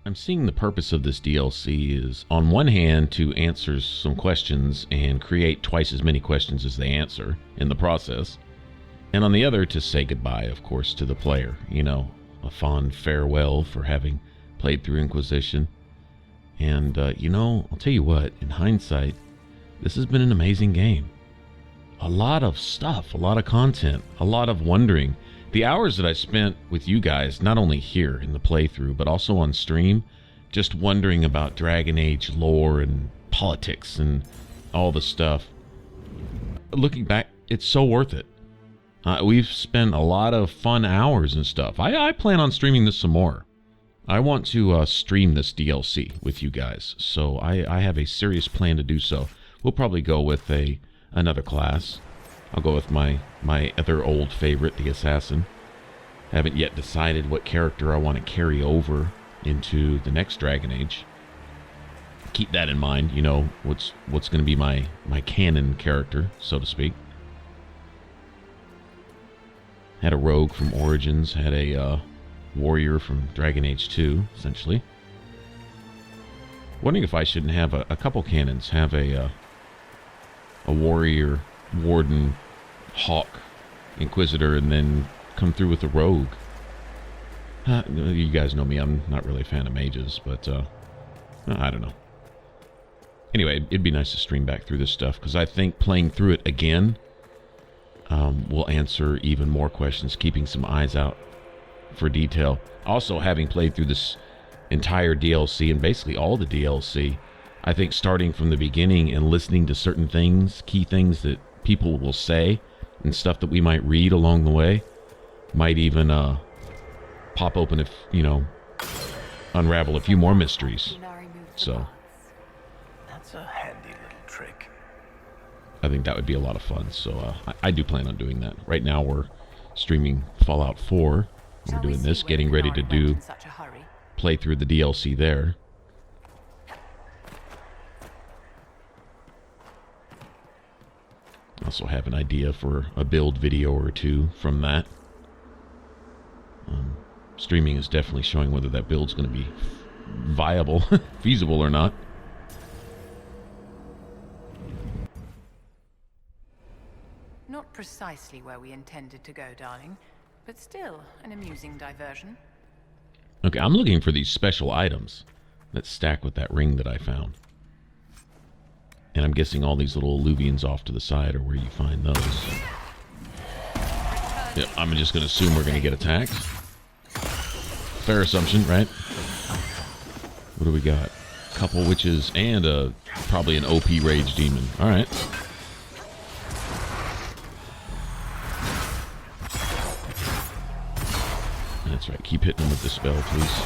I'm seeing the purpose of this DLC is, on one hand, to answer some questions and create twice as many questions as they answer in the process. And on the other, to say goodbye, of course, to the player. You know, a fond farewell for having played through Inquisition. And, you know, I'll tell you what, in hindsight, this has been an amazing game. A lot of stuff, a lot of content, a lot of wondering. The hours that I spent with you guys, not only here in the playthrough, but also on stream, just wondering about Dragon Age lore and politics and all the stuff. Looking back, it's so worth it. We've spent a lot of fun hours and stuff. I plan on streaming this some more. I want to stream this DLC with you guys, so I have a serious plan to do so. We'll probably go with another class. I'll go with my other old favorite, the Assassin. Haven't yet decided what character I want to carry over into the next Dragon Age. Keep that in mind, you know, what's going to be my canon character, so to speak. Had a rogue from Origins, had a warrior from Dragon Age 2, essentially. Wondering if I shouldn't have a couple canons, have a warrior, warden, hawk, inquisitor, and then come through with a rogue. You guys know me, I'm not really a fan of mages, but I don't know. Anyway, it'd be nice to stream back through this stuff, because I think playing through it again will answer even more questions, keeping some eyes out for detail. Also, having played through this entire DLC, and basically all the DLC, I think starting from the beginning and listening to certain things, key things that people will say, and stuff that we might read along the way, might even pop open, if you know, unravel a few more mysteries. So That's a handy little trick. I think that would be a lot of fun. So I do plan on doing that. Right now we're streaming Fallout 4. We're doing this, getting ready to play through the DLC there. Also have an idea for a build video or two from that. Streaming is definitely showing whether that build's going to be viable, feasible or not. Not precisely where we intended to go, darling, but still an amusing diversion. Okay, I'm looking for these special items that stack with that ring that I found. And I'm guessing all these little Eluvians off to the side are where you find those. Yep, I'm just going to assume we're going to get attacked. Fair assumption, right? What do we got? A couple witches and probably an OP rage demon. All right. That's right. Keep hitting them with the spell, please.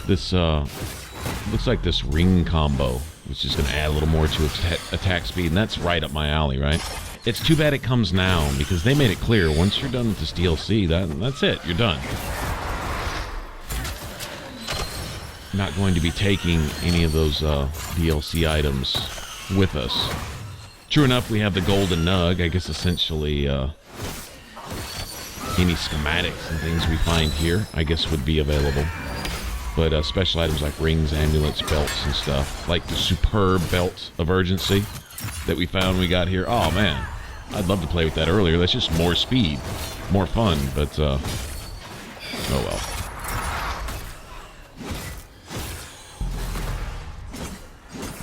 This looks like this ring combo, which is going to add a little more to attack speed, and that's right up my alley, right? It's too bad it comes now, because they made it clear, once you're done with this DLC, that's it, you're done. Not going to be taking any of those DLC items with us. True enough, we have the golden nug. I guess essentially any schematics and things we find here, I guess, would be available. But special items like rings, amulets, belts, and stuff. Like the superb belt of urgency that we found we got here. Oh, man. I'd love to play with that earlier. That's just more speed. More fun, but, oh well.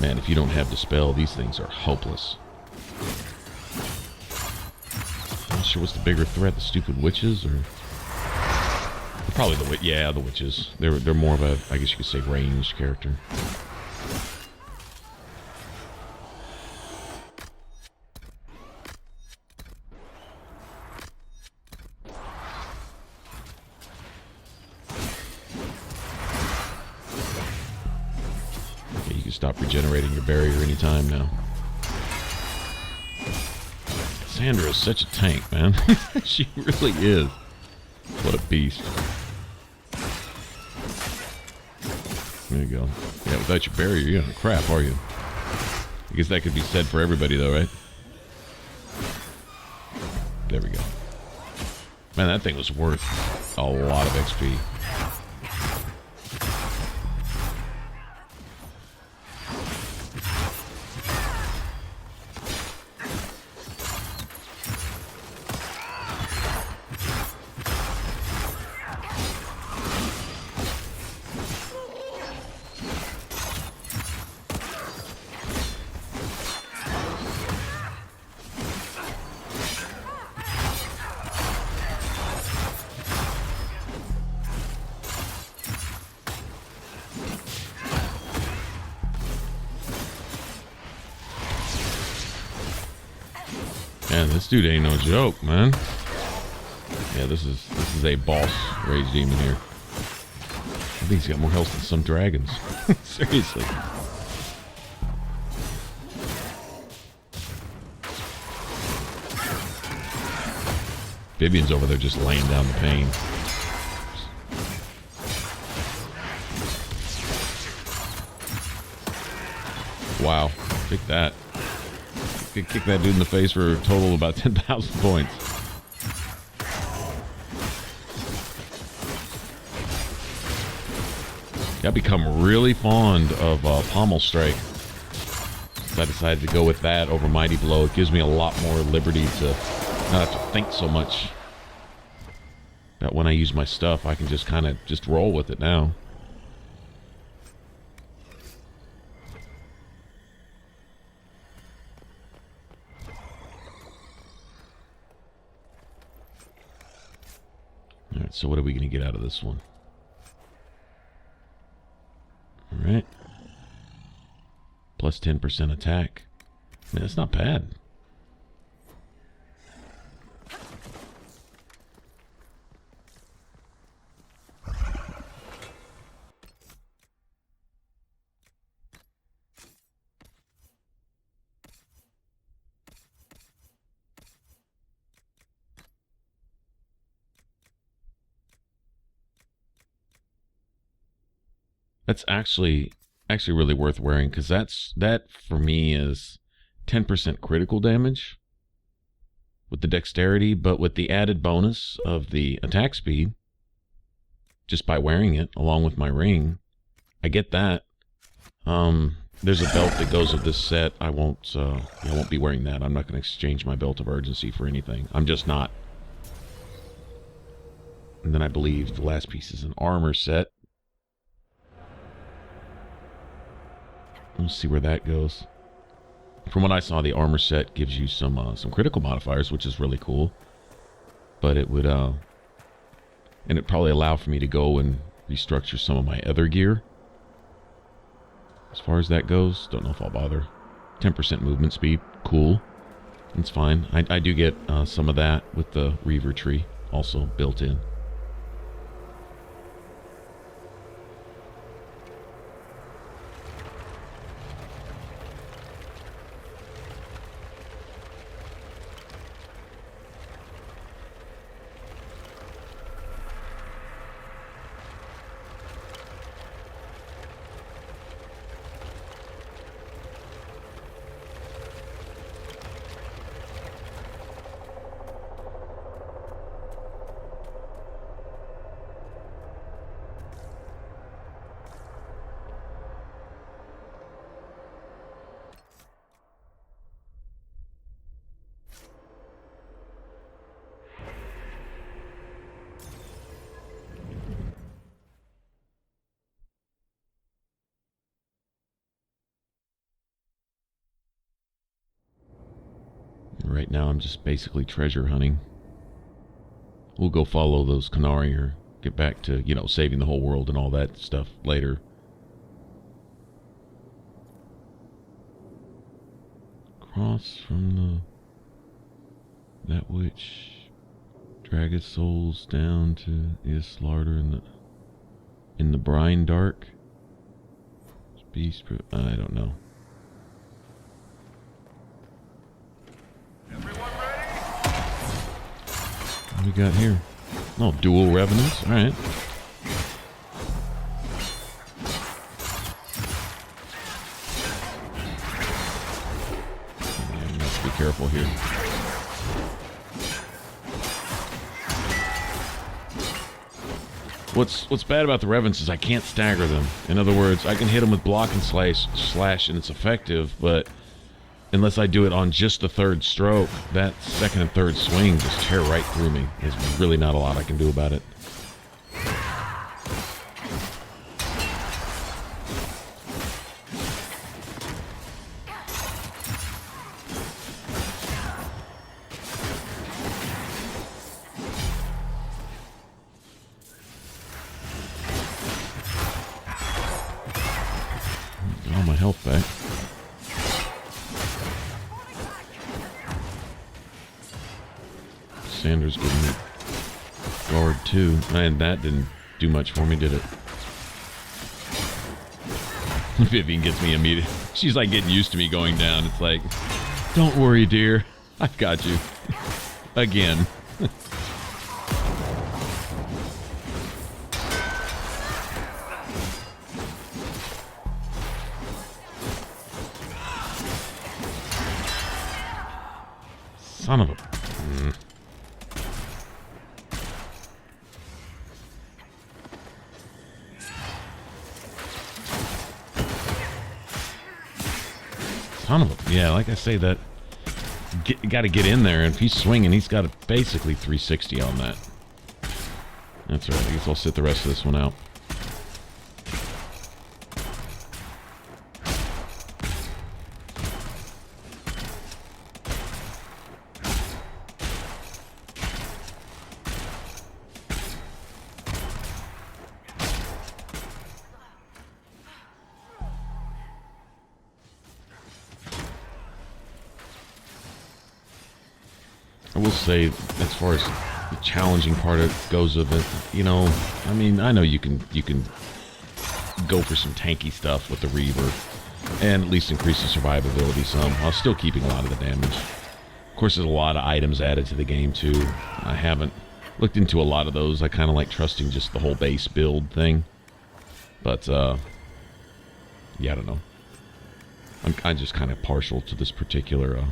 Man, if you don't have Dispel, these things are hopeless. I'm not sure what's the bigger threat, the stupid witches, or... Probably the witches. They're more of a, I guess you could say, ranged character. Okay, you can stop regenerating your barrier anytime now. Cassandra is such a tank, man. She really is. What a beast. There you go. Yeah, without your barrier, you're gonna crap, are you? I guess that could be said for everybody, though, right? There we go. Man, that thing was worth a lot of XP. Man, this dude ain't no joke, man. Yeah, this is a boss rage demon here. I think he's got more health than some dragons. Seriously. Vivian's over there just laying down the pain. Wow, take that. Could kick that dude in the face for a total of about 10,000 points. I've become really fond of Pommel Strike. So I decided to go with that over Mighty Blow. It gives me a lot more liberty to not have to think so much about when I use my stuff. I can just kind of just roll with it now. Alright, so what are we going to get out of this one? Alright. Plus 10% attack. Man, that's not bad. That's actually really worth wearing, because that for me is 10% critical damage with the dexterity, but with the added bonus of the attack speed just by wearing it along with my ring. I get that. There's a belt that goes with this set. I won't be wearing that. I'm not going to exchange my belt of urgency for anything. I'm just not. And then I believe the last piece is an armor set. Let's see where that goes. From what I saw, the armor set gives you some critical modifiers, which is really cool. But it would and it'd probably allow for me to go and restructure some of my other gear. As far as that goes, don't know if I'll bother. 10% movement speed, cool. It's fine. I do get some of that with the Reaver tree also built in. Right now I'm just basically treasure hunting. We'll go follow those Qunari or get back to, you know, saving the whole world and all that stuff later. Cross from that which drag its souls down to Islarder in the brine dark. Beast, I don't know. Everyone ready? we got here? Oh, dual revenants. All right. Yeah, you have to be careful here. What's bad about the revenants is I can't stagger them. In other words, I can hit them with block and slash, and it's effective, but unless I do it on just the third stroke, that second and third swing just tear right through me. There's really not a lot I can do about it. All my health back. Sanders giving me guard too, and that didn't do much for me, did it? Vivian gets me immediately. She's like getting used to me going down. It's like, don't worry, dear, I've got you. Again. Son of a... Son of a... Yeah, like I say, that... Got to get in there, and if he's swinging, he's got to basically 360 on that. That's right, I guess I'll sit the rest of this one out. I will say, as far as the challenging part goes of it, you know, I mean, I know you can go for some tanky stuff with the Reaver, and at least increase the survivability some, while still keeping a lot of the damage. Of course, there's a lot of items added to the game, too. I haven't looked into a lot of those. I kind of like trusting just the whole base build thing. But, yeah, I don't know. I'm just kind of partial to this particular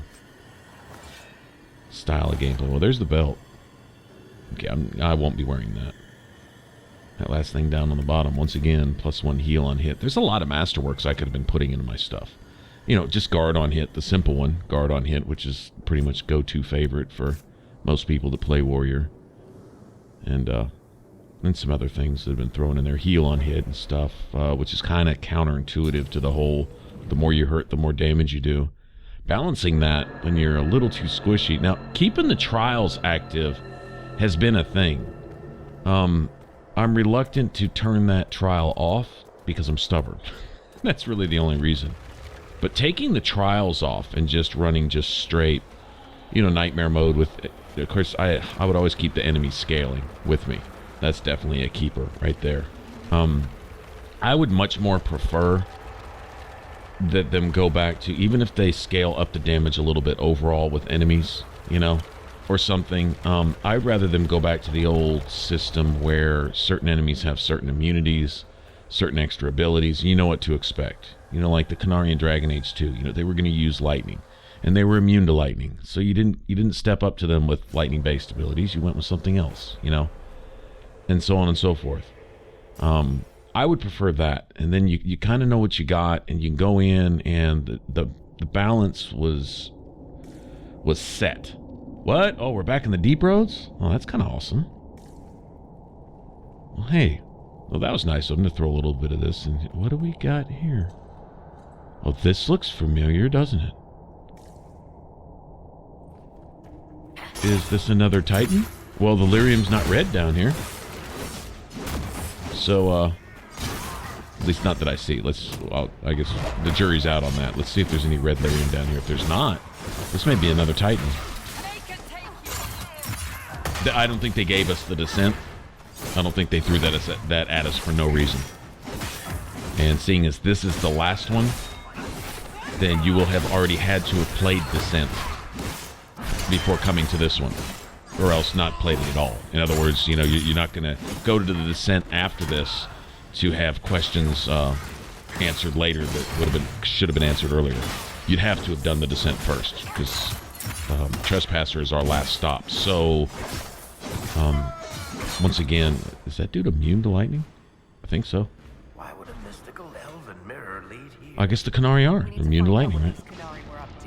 style of gameplay. Well, there's the belt. Okay, I won't be wearing that. That last thing down on the bottom, once again, +1 heal on hit. There's a lot of masterworks I could have been putting into my stuff. You know, just guard on hit, the simple one, guard on hit, which is pretty much go-to favorite for most people that play warrior. And some other things that have been thrown in there, heal on hit and stuff, which is kind of counterintuitive to the whole, the more you hurt, the more damage you do. Balancing that when you're a little too squishy. Now, keeping the trials active has been a thing. I'm reluctant to turn that trial off because I'm stubborn. That's really the only reason. But taking the trials off and just running just straight, you know, nightmare mode with, of course, I would always keep the enemy scaling with me. That's definitely a keeper right there. I would much more prefer that them go back to, even if they scale up the damage a little bit overall with enemies, you know, or something, I'd rather them go back to the old system where certain enemies have certain immunities, certain extra abilities. You know what to expect. You know, like the Qunari in Dragon Age 2, you know, they were going to use lightning, and they were immune to lightning, so you didn't step up to them with lightning-based abilities. You went with something else, you know, and so on and so forth. I would prefer that, and then you kind of know what you got, and you can go in, and the balance was set. What? Oh, we're back in the deep roads? Oh, that's kind of awesome. Well, hey, well, that was nice of them to throw a little bit of this. And what do we got here? Oh, this looks familiar, doesn't it? Is this another Titan? Well, the lyrium's not red down here. So, at least not that I see. I guess the jury's out on that. Let's see if there's any red lyrium down here. If there's not, this may be another Titan. I don't think they gave us the descent. I don't think they threw that at us for no reason. And seeing as this is the last one, then you will have already had to have played descent before coming to this one. or else not played it at all. In other words, you know, you're not going to go to the descent after this to have questions answered later that should have been answered earlier. You'd have to have done the descent first, because Trespasser is our last stop. So, once again, is that dude immune to lightning? I think so. Why would a mystical elven mirror lead here? I guess the Qunari are immune to lightning, right? Qunari were up to.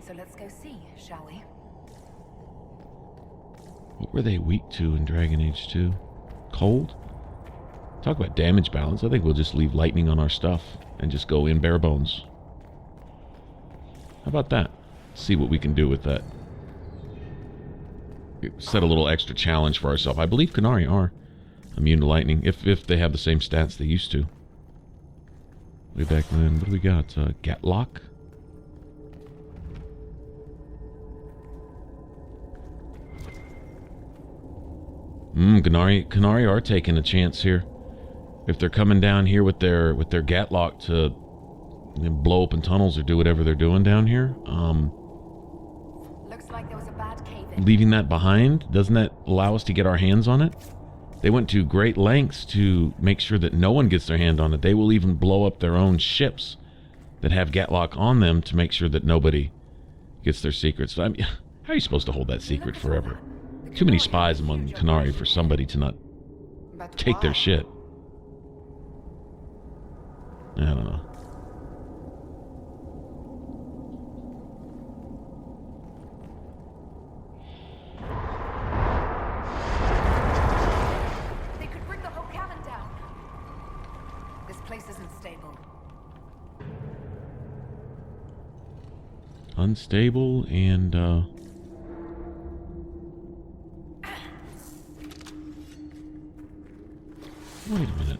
So let's go see, shall we? What were they weak to in Dragon Age 2? Cold? Talk about damage balance. I think we'll just leave lightning on our stuff and just go in bare bones. How about that? See what we can do with that. Set a little extra challenge for ourselves. I believe Qunari are immune to lightning, if they have the same stats they used to. Way back then. What do we got? Gatlock? Qunari are taking a chance here. If they're coming down here with their Gatlock to blow open tunnels or do whatever they're doing down here, Looks like there was a bad cave-in. leaving that behind, doesn't that allow us to get our hands on it? They went to great lengths to make sure that no one gets their hand on it. They will even blow up their own ships that have Gatlock on them to make sure that nobody gets their secrets. I mean, how are you supposed to hold that secret forever? Too many spies among the Qunari for somebody to not take their shit. I don't know. They could bring the whole cabin down. This place isn't stable. Unstable and wait a minute.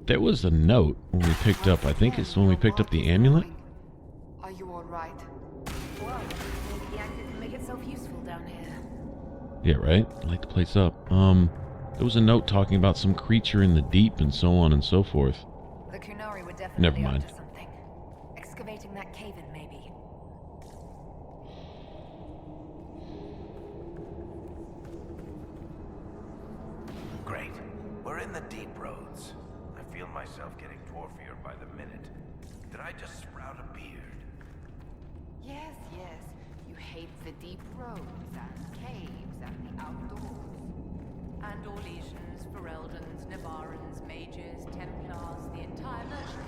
There was a note when we picked up, I think it's when we picked up the amulet. Are you all right? Well, maybe the anchor can make itself useful down here. Yeah, right? Light the place up. There was a note talking about some creature in the deep and so on and so forth. The Qunari were definitely Never mind. onto something. Excavating that cave-in, maybe. Great. We're in the deep roads. I feel myself getting dwarfier by the minute. Did I just sprout a beard? Yes, yes. You hate the deep roads and caves and the outdoors. And all legions, Fereldans, Navarans, mages, Templars, the entire merchant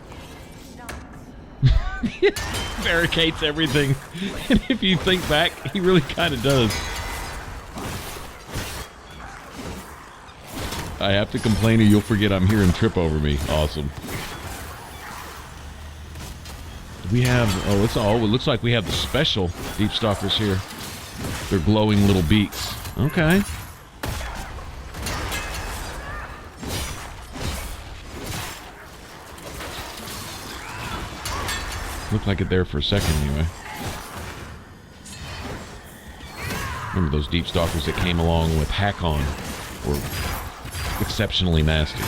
guild. Barricades everything. And if you think back, he really kind of does. I have to complain or you'll forget I'm here and trip over me. Awesome. We have, it looks like we have the special Deep Stalkers here. They're glowing little beaks. Okay. Looked like it there for a second anyway. Remember those Deep Stalkers that came along with Hakon were exceptionally nasty.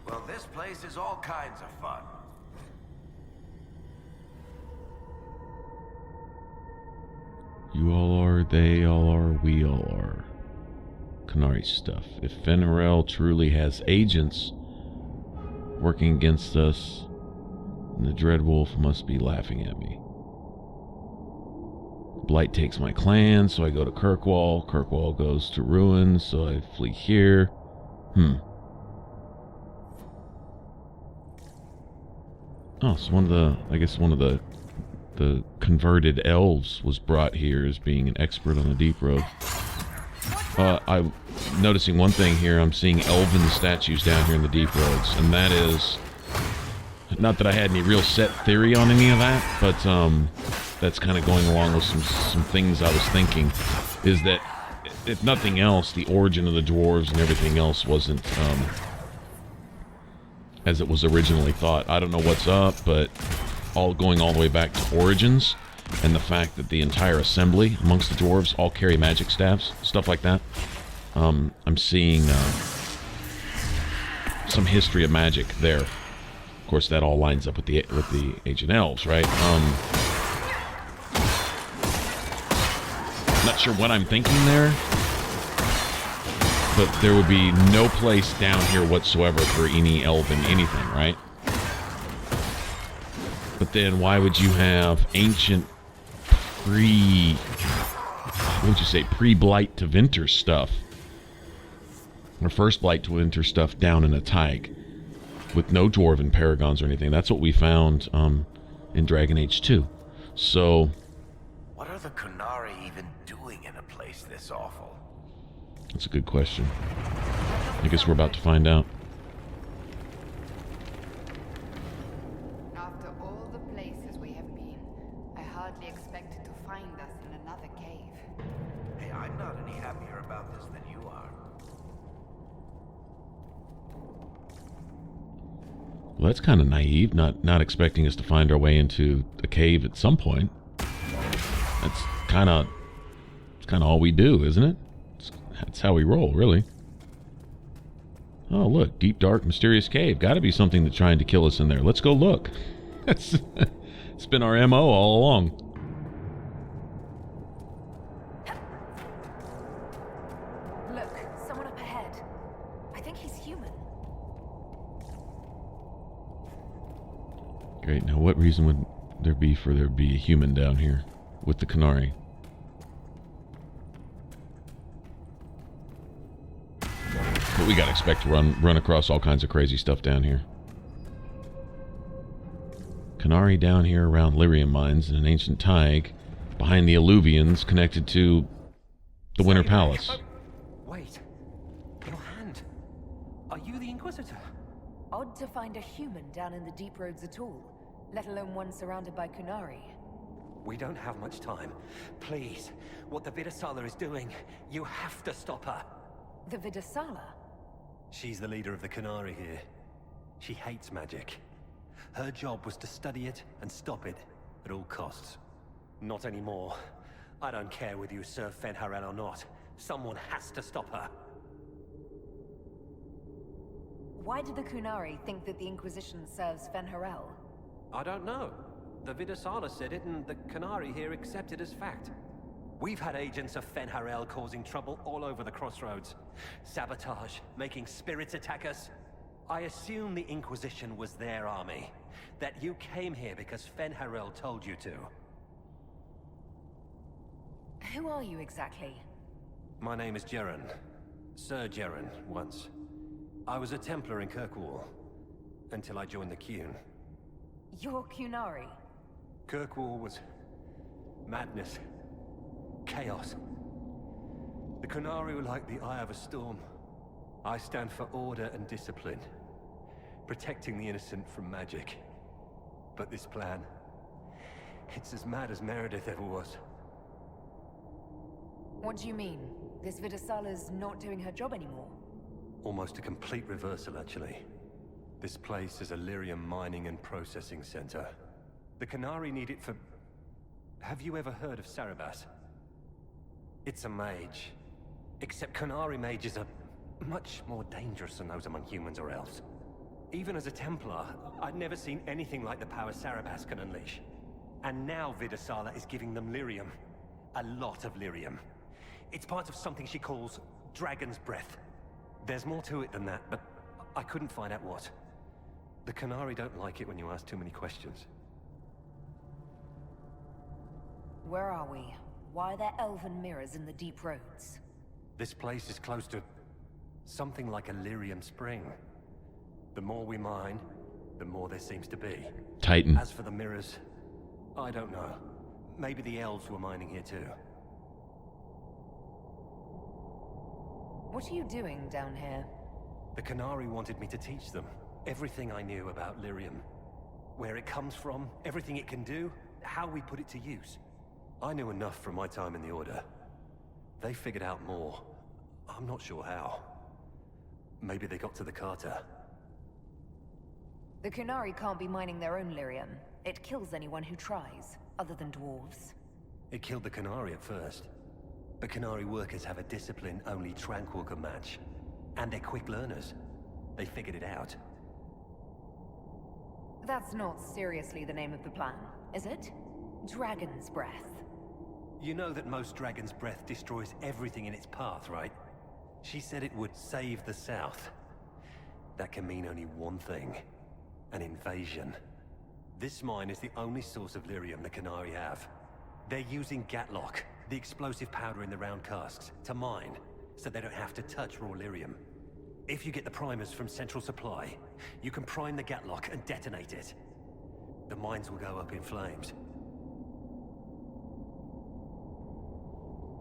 Well, this place is all kinds of fun. You all are, they all are, we all are. Qunari stuff. If Fenrirel truly has agents working against us, then the Dreadwolf must be laughing at me. Blight takes my clan, so I go to Kirkwall. Kirkwall goes to ruin, so I flee here. Oh, so one of the converted elves was brought here as being an expert on the deep road. I'm noticing one thing here. I'm seeing elven statues down here in the deep roads, and that is not that I had any real set theory on any of that, but that's kind of going along with some things I was thinking. Is that if nothing else, the origin of the dwarves and everything else wasn't as it was originally thought. I don't know what's up, but going all the way back to origins, and the fact that the entire assembly amongst the dwarves all carry magic staves, stuff like that. I'm seeing some history of magic there. Of course, that all lines up with the Ancient Elves, right? Not sure what I'm thinking there, but there would be no place down here whatsoever for any elven anything, right? But then why would you have ancient what would you say, pre-Blight to Winter stuff? Or first Blight to Winter stuff down in a Tyke with no Dwarven Paragons or anything. That's what we found in Dragon Age 2. So... what are the Qunari even doing in a place this awful? That's a good question. I guess we're about to find out. After all the places we have been, I hardly expected to find us in another cave. Hey, I'm not any happier about this than you are. Well, that's kind of naive, not expecting us to find our way into a cave at some point. That's kind of all we do, isn't it? That's how we roll, really. Oh, look, deep, dark, mysterious cave. Got to be something that's trying to kill us in there. Let's go look. It's been our MO all along. Look, someone up ahead. I think he's human. Great. Now, what reason would there be for there to be a human down here with the Qunari? But we gotta expect to run across all kinds of crazy stuff down here. Qunari down here around Lyrium mines in an ancient Tyke behind the Eluvians connected to the Winter Palace. Wait. Your hand. Are you the Inquisitor? Odd to find a human down in the deep roads at all, let alone one surrounded by Qunari. We don't have much time. Please, what the Vidasala is doing, you have to stop her. The Vidasala? She's the leader of the Qunari here. She hates magic. Her job was to study it and stop it at all costs. Not anymore. I don't care whether you serve Fenharel or not. Someone has to stop her. Why do the Qunari think that the Inquisition serves Fenharel? I don't know. The Vidasala said it and the Qunari here accept it as fact. We've had agents of Fenharel causing trouble all over the crossroads. Sabotage, making spirits attack us. I assume the Inquisition was their army. That you came here because Fenharel told you to. Who are you exactly? My name is Jeren. Sir Jeren, once. I was a Templar in Kirkwall, until I joined the Qun. You're Qunari? Kirkwall was... madness. Chaos. The Qunari were like the eye of a storm. I stand for order and discipline. Protecting the innocent from magic. But this plan... it's as mad as Meredith ever was. What do you mean? This Vidasala's not doing her job anymore? Almost a complete reversal, actually. This place is a lyrium mining and processing center. The Qunari need it for... have you ever heard of Sarabas? It's a mage. Except Qunari mages are much more dangerous than those among humans or elves. Even as a Templar, I'd never seen anything like the power Sarabas can unleash. And now Vidasala is giving them lyrium. A lot of lyrium. It's part of something she calls Dragon's Breath. There's more to it than that, but I couldn't find out what. The Qunari don't like it when you ask too many questions. Where are we? Why are there elven mirrors in the deep roads? This place is close to something like a lyrium spring. The more we mine, the more there seems to be. Titan. As for the mirrors, I don't know. Maybe the elves were mining here too. What are you doing down here? The Qunari wanted me to teach them everything I knew about lyrium. Where it comes from, everything it can do, how we put it to use. I knew enough from my time in the Order. They figured out more. I'm not sure how. Maybe they got to the Carter. The Qunari can't be mining their own lyrium. It kills anyone who tries, other than dwarves. It killed the Qunari at first. But Qunari workers have a discipline only Tranquil can match. And they're quick learners. They figured it out. That's not seriously the name of the plan, is it? Dragon's Breath. You know that most Dragon's Breath destroys everything in its path, right? She said it would save the South. That can mean only one thing. An invasion. This mine is the only source of lyrium the Qunari have. They're using Gatlock, the explosive powder in the round casks, to mine, so they don't have to touch raw lyrium. If you get the primers from Central Supply, you can prime the Gatlock and detonate it. The mines will go up in flames.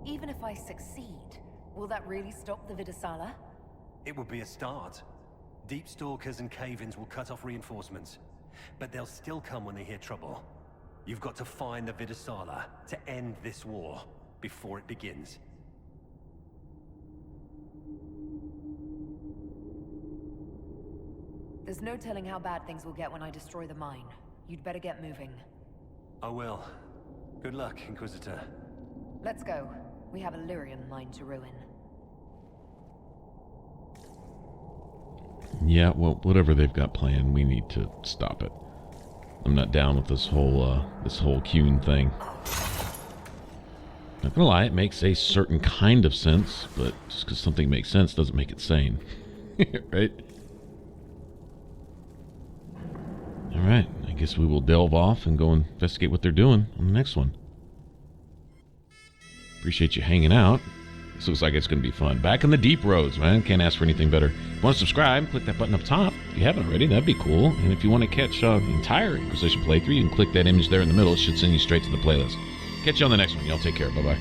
Even if I succeed, will that really stop the Vidasala? It will be a start. Deep Stalkers and Cave-ins will cut off reinforcements, but they'll still come when they hear trouble. You've got to find the Vidasala to end this war before it begins. There's no telling how bad things will get when I destroy the mine. You'd better get moving. I will. Good luck, Inquisitor. Let's go. We have a Lyrian mine to ruin. Yeah, well, whatever they've got planned, we need to stop it. I'm not down with this whole Qun thing. Not gonna lie, it makes a certain kind of sense, but just because something makes sense doesn't make it sane. Right? Alright, I guess we will delve off and go investigate what they're doing on the next one. Appreciate you hanging out. This looks like it's going to be fun. Back in the deep roads, man. Can't ask for anything better. If you want to subscribe, click that button up top. If you haven't already, that'd be cool. And if you want to catch the entire Inquisition playthrough, you can click that image there in the middle. It should send you straight to the playlist. Catch you on the next one. Y'all take care. Bye-bye.